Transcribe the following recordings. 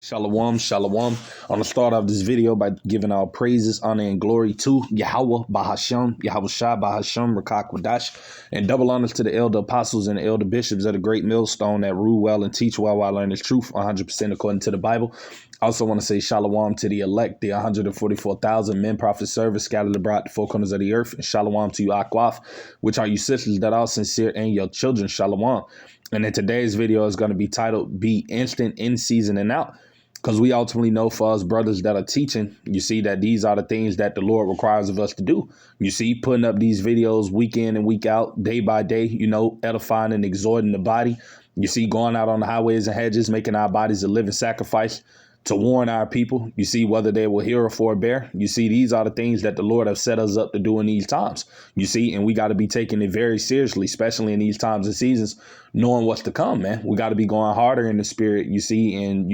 Shalom, shalom. I want to start off this video by giving our praises, honor, and glory to Yahweh Bahasham, Yahweh Shah Bahasham, Rakak Wadash, and double honors to the elder apostles and the elder bishops of the great millstone that rule well and teach well while learning the truth 100% according to the Bible. I also want to say shalom to the elect, the 144,000 men, prophets, servants scattered abroad the four corners of the earth, and shalom to you, Akwaf, which are you sisters that are sincere, and your children, shalom. And in today's video is going to be titled, Be Instant in Season and Out. Because we ultimately know for us brothers that are teaching, you see that these are the things that the Lord requires of us to do. You see, putting up these videos week in and week out, day by day, edifying and exhorting the body. You see, going out on the highways and hedges, making our bodies a living sacrifice to warn our people. You see, whether they will hear or forbear. You see, these are the things that the Lord have set us up to do in these times. You see, and we got to be taking it very seriously, especially in these times and seasons, knowing what's to come, man. We got to be going harder in the spirit, you see, and,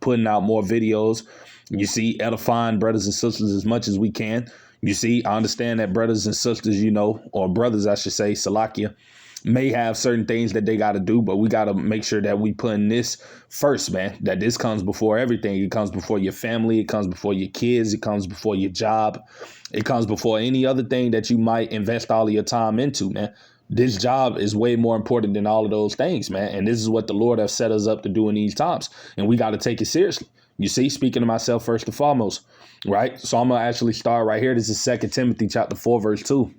putting out more videos, you see, edifying brothers and sisters as much as we can. You see, I understand that brothers and sisters, or brothers, I should say, Salakia, may have certain things that they got to do, but we got to make sure that we put in this first, man, that this comes before everything. It comes before your family. It comes before your kids. It comes before your job. It comes before any other thing that you might invest all of your time into, man. This job is way more important than all of those things, man. And this is what the Lord has set us up to do in these times. And we got to take it seriously. You see, speaking to myself first and foremost, right? So I'm going to actually start right here. This is 2 Timothy chapter 4, verse 2.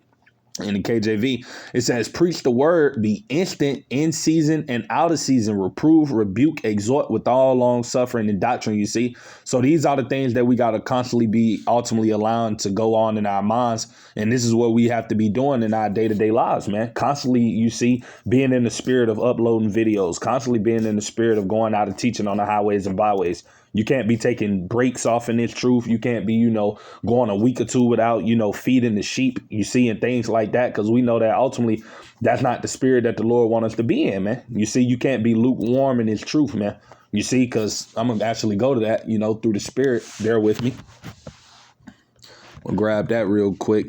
In the KJV, it says, preach the word, be instant in season and out of season, reprove, rebuke, exhort with all long suffering and doctrine, you see. So these are the things that we got to constantly be ultimately allowing to go on in our minds. And this is what we have to be doing in our day-to-day lives, man. Constantly, you see, being in the spirit of uploading videos, constantly being in the spirit of going out and teaching on the highways and byways. You can't be taking breaks off in this truth. You can't be, going a week or two without, feeding the sheep, you see, and things like that, because we know that ultimately that's not the spirit that the Lord wants us to be in, man. You see, you can't be lukewarm in his truth, man. You see, because I'm going to actually go to that, through the spirit. Bear with me. We'll grab that real quick.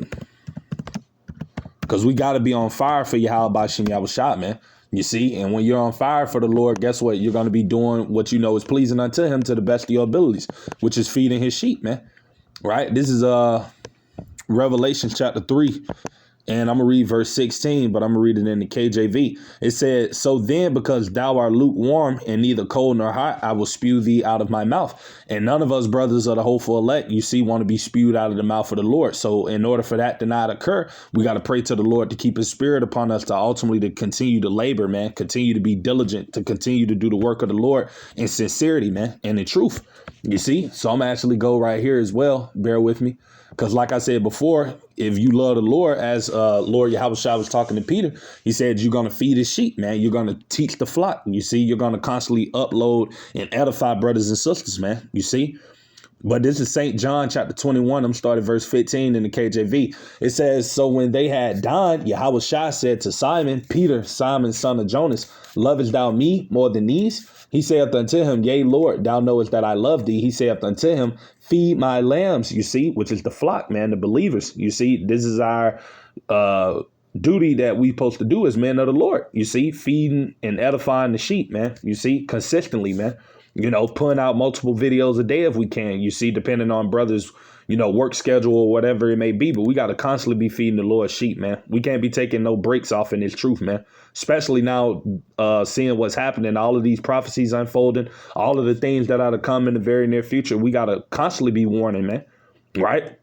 Because we got to be on fire for Yahweh Bashim Yahweh Shah, man. You see, and when you're on fire for the Lord, guess what? You're going to be doing what you know is pleasing unto him to the best of your abilities, which is feeding his sheep, man. Right? This is Revelation chapter 3. And I'm going to read verse 16, but I'm going to read it in the KJV. It said, so then, because thou art lukewarm and neither cold nor hot, I will spew thee out of my mouth. And none of us brothers of the hopeful elect, you see, want to be spewed out of the mouth of the Lord. So in order for that to not occur, we got to pray to the Lord to keep his spirit upon us, to ultimately to continue to labor, man, continue to be diligent, to continue to do the work of the Lord in sincerity, man, and in truth. You see, so I'm actually go right here as well. Bear with me. Because like I said before, if you love the Lord, as Lord Yahweh Shah was talking to Peter, he said, you're going to feed his sheep, man. You're going to teach the flock. You see, you're going to constantly upload and edify brothers and sisters, man. You see. But this is St. John chapter 21. I'm starting verse 15 in the KJV. It says, so when they had dined, Yahweh Shah said to Simon, Peter, Simon, son of Jonas, lovest thou me more than these? He saith unto him, yea, Lord, thou knowest that I love thee. He saith unto him, feed my lambs, you see, which is the flock, man, the believers. You see, this is our duty that we supposed to do as men of the Lord. You see, feeding and edifying the sheep, man. You see, consistently, man. Putting out multiple videos a day if we can, you see, depending on brothers, work schedule or whatever it may be. But we got to constantly be feeding the Lord's sheep, man. We can't be taking no breaks off in this truth, man. Especially now, seeing what's happening, all of these prophecies unfolding, all of the things that are to come in the very near future. We got to constantly be warning, man. Right.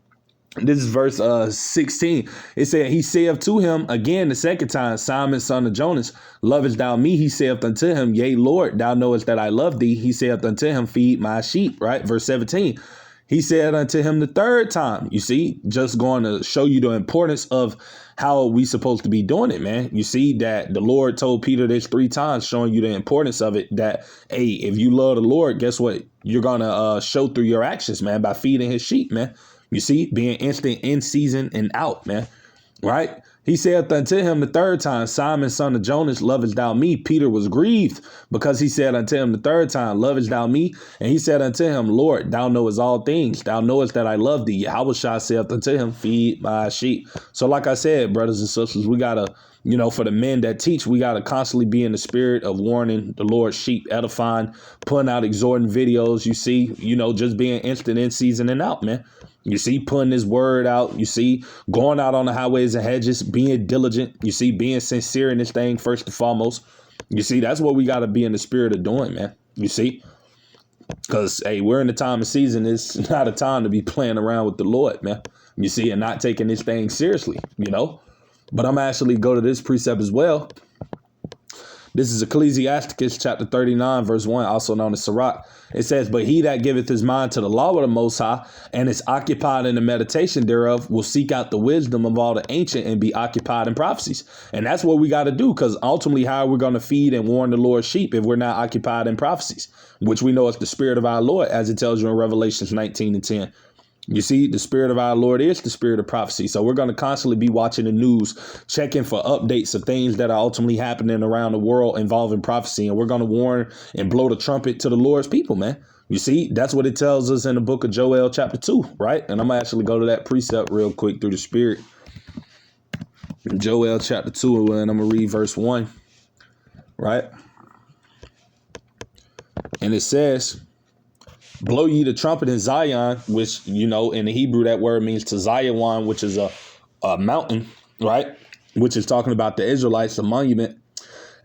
This is verse 16. It said, he saith to him again the second time, Simon, son of Jonas, lovest thou me? He saith unto him, yea, Lord, thou knowest that I love thee. He saith unto him, feed my sheep. Right. Verse 17. He said unto him the third time, you see, just going to show you the importance of how we supposed to be doing it, man. You see that the Lord told Peter this 3 times, showing you the importance of it, that, hey, if you love the Lord, guess what? You're going to show through your actions, man, by feeding his sheep, man. You see, being instant in season and out, man. Right. He saith unto him the third time, Simon, son of Jonas, lovest thou me? Peter was grieved because he said unto him the third time, lovest thou me? And he said unto him, Lord, thou knowest all things. Thou knowest that I love thee. Yahushua saith unto him, feed my sheep. So like I said, brothers and sisters, we got to, for the men that teach, we got to constantly be in the spirit of warning the Lord's sheep, edifying, putting out exhorting videos, just being instant in season and out, man. You see, putting his word out, you see, going out on the highways and hedges, being diligent, you see, being sincere in this thing first and foremost. You see, that's what we got to be in the spirit of doing, man. You see, because, hey, we're in the time of season. It's not a time to be playing around with the Lord, man. You see, and not taking this thing seriously, But I'm actually go to this precept as well. This is Ecclesiasticus chapter 39, verse 1, also known as Sirach. It says, but he that giveth his mind to the law of the Most High and is occupied in the meditation thereof will seek out the wisdom of all the ancient and be occupied in prophecies. And that's what we got to do, because ultimately how are we going to feed and warn the Lord's sheep if we're not occupied in prophecies, which we know is the spirit of our Lord, as it tells you in Revelations 19 and 10. You see, the spirit of our Lord is the spirit of prophecy. So we're going to constantly be watching the news, checking for updates of things that are ultimately happening around the world involving prophecy. And we're going to warn and blow the trumpet to the Lord's people, man. You see, that's what it tells us in the book of Joel chapter 2, right? And I'm going to actually go to that precept real quick through the spirit. Joel chapter 2, and I'm going to read verse 1, right? And it says, blow ye the trumpet in Zion, which, in the Hebrew, that word means to Zion, which is a mountain, right? Which is talking about the Israelites, a monument.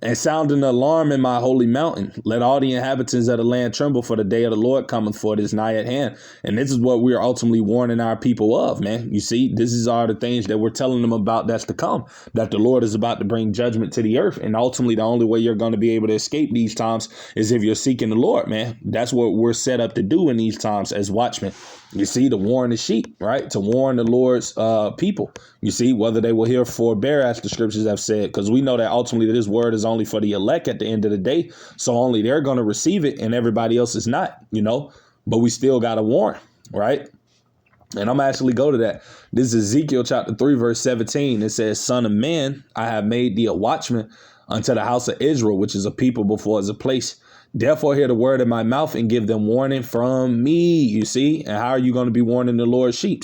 And sound an alarm in my holy mountain. Let all the inhabitants of the land tremble, for the day of the Lord cometh, for it is nigh at hand. And this is what we are ultimately warning our people of, man. You see, this is all the things that we're telling them about that's to come, that the Lord is about to bring judgment to the earth. And ultimately, the only way you're going to be able to escape these times is if you're seeking the Lord, man. That's what we're set up to do in these times as watchmen. You see, to warn the sheep, right? To warn the Lord's people. You see, whether they will hear forbear, as the scriptures have said, because we know that ultimately this word is only for the elect at the end of the day. So only they're going to receive it and everybody else is not, but we still got to warn, right? And I'm actually go to that. This is Ezekiel chapter 3, verse 17. It says, Son of man, I have made thee a watchman unto the house of Israel, which is a people before is a place. Therefore, hear the word of my mouth and give them warning from me. You see, and how are you going to be warning the Lord's sheep?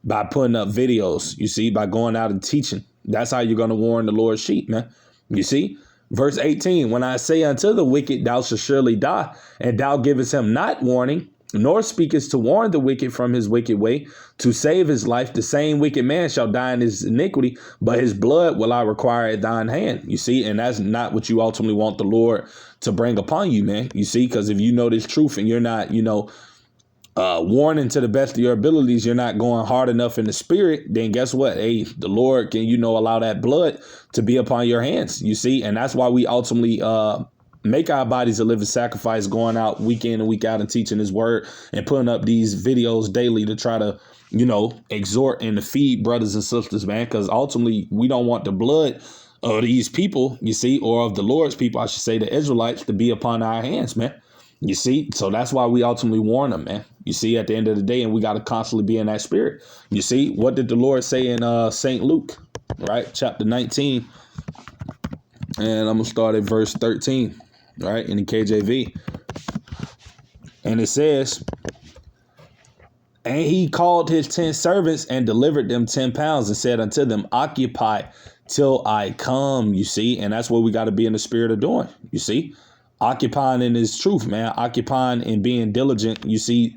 By putting up videos, you see, by going out and teaching. That's how you're going to warn the Lord's sheep, man. You see, verse 18, when I say unto the wicked, thou shalt surely die, and thou givest him not warning, nor speakest to warn the wicked from his wicked way, to save his life, the same wicked man shall die in his iniquity, but his blood will I require at thine hand. You see, and that's not what you ultimately want the Lord to bring upon you, man. You see, because if you know this truth and you're not, warning to the best of your abilities, you're not going hard enough in the spirit, then guess what? Hey, the Lord can, allow that blood to be upon your hands, you see, and that's why we ultimately make our bodies a living sacrifice, going out week in and week out and teaching his word and putting up these videos daily to try to, exhort and to feed brothers and sisters, man, because ultimately we don't want the blood of these people, you see, or of the Lord's people, I should say, the Israelites, to be upon our hands, man. You see, so that's why we ultimately warn them, man. You see, at the end of the day, and we got to constantly be in that spirit. You see, what did the Lord say in St. Luke, right? Chapter 19. And I'm going to start at verse 13, right, in the KJV. And it says, and he called his 10 servants and delivered them 10 pounds and said unto them, occupy till I come, you see. And that's what we got to be in the spirit of doing, you see. Occupying in his truth, man. Occupying and being diligent, you see,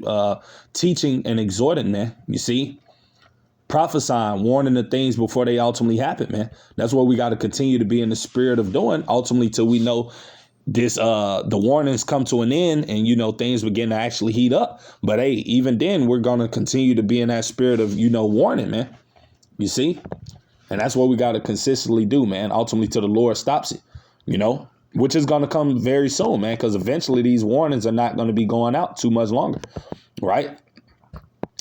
teaching and exhorting, man. You see, prophesying, warning the things before they ultimately happen, man. That's what we got to continue to be in the spirit of doing, ultimately, till we know this, the warnings come to an end and, things begin to actually heat up. But hey, even then, we're going to continue to be in that spirit of, warning, man. You see, and that's what we got to consistently do, man. Ultimately, till the Lord stops it, which is going to come very soon, man, because eventually these warnings are not going to be going out too much longer. Right.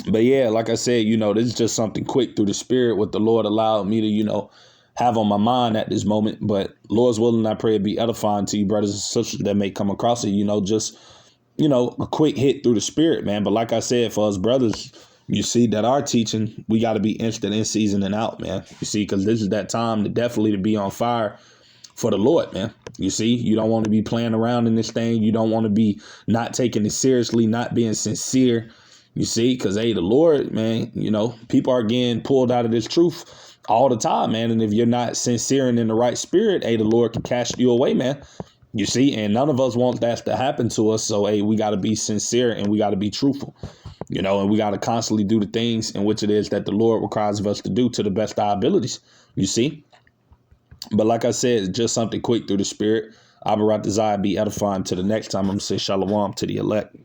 But yeah, like I said, this is just something quick through the spirit, what the Lord allowed me to, have on my mind at this moment. But Lord's willing, I pray it be edifying to you, brothers and sisters that may come across it, just, a quick hit through the spirit, man. But like I said, for us brothers, You see, that our teaching, we got to be instant in season and out, man. You see, because this is that time to definitely to be on fire for the Lord, man. You see, you don't want to be playing around in this thing. You don't want to be not taking it seriously, not being sincere. You see, because, hey, the Lord, man, you know, people are getting pulled out of this truth all the time, man. And if you're not sincere and in the right spirit, hey, the Lord can cast you away, man. You see, and none of us want that to happen to us. So, hey, we got to be sincere and we got to be truthful, you know, and we got to constantly do the things in which it is that the Lord requires of us to do to the best of our abilities. You see, but like I said, just something quick through the spirit. Abarat Desire be edifying. To the next time, I'm going to say shalom to the elect.